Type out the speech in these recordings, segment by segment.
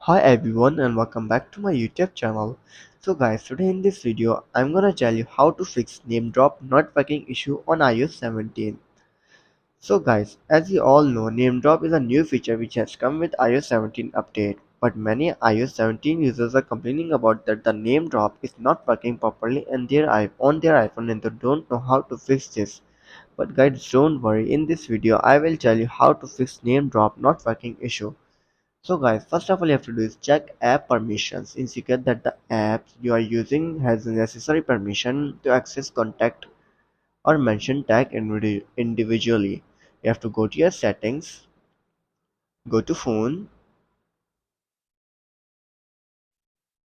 Hi everyone and welcome back to my YouTube channel. So guys, today in this video I'm gonna tell you how to fix NameDrop not working issue on iOS 17. So guys, as you all know, NameDrop is a new feature which has come with iOS 17 update. But many iOS 17 users are complaining about that the NameDrop is not working properly on their iPhone and they don't know how to fix this. But guys, don't worry, in this video I will tell you how to fix NameDrop not working issue. So guys, first of all you have to do is check app permissions. Ensure that the app you are using has the necessary permission to access contact or mention tag individually. You have to go to your settings, go to phone.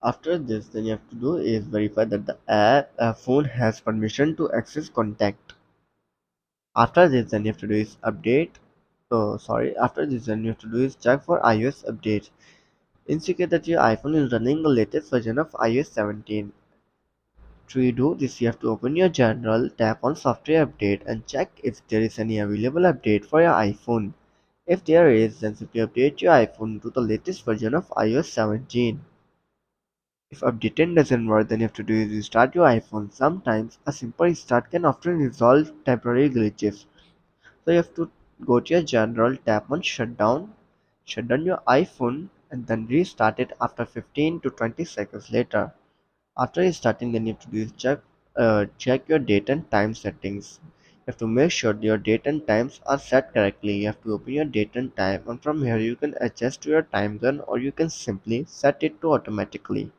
After this, then you have to do is verify that the phone has permission to access contact. After this, then you have to do is update. After this, then you have to do is check for iOS update. Ensure that your iPhone is running the latest version of iOS 17. To do this, you have to open your general, tap on software update and check if there is any available update for your iPhone. If there is, then simply update your iPhone to the latest version of iOS 17. If updating doesn't work, then you have to do is restart your iPhone. Sometimes a simple restart can often resolve temporary glitches. So you have to go to your general, tap on shut down your iPhone and then restart it after 15 to 20 seconds later. After restarting, then you have to do is check your date and time settings. You have to make sure your date and times are set correctly. You have to open your date and time, and from here you can adjust to your time zone or you can simply set it to automatically.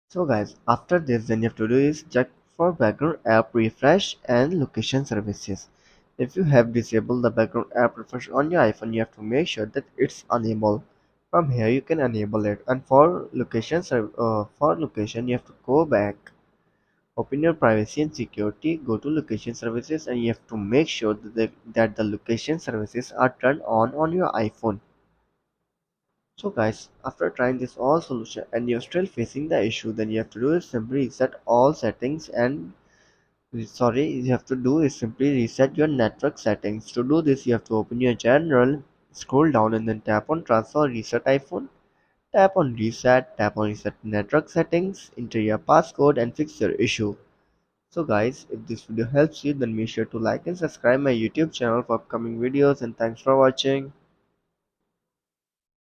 So guys, after this, then you have to do is check for background app refresh and location services. If you have disabled the background app refresh on your iPhone, you have to make sure that it's enabled. From here, you can enable it. And for location, you have to go back, open your privacy and security, go to location services, and you have to make sure that the location services are turned on your iPhone. So guys, after trying this all solution and you're still facing the issue, then you have to do is simply reset all settings you have to do is simply reset your network settings. To do this, you have to open your general, scroll down and then tap on transfer reset iPhone, tap on reset network settings, enter your passcode and fix your issue. So guys, if this video helps you, then be sure to like and subscribe my YouTube channel for upcoming videos and thanks for watching.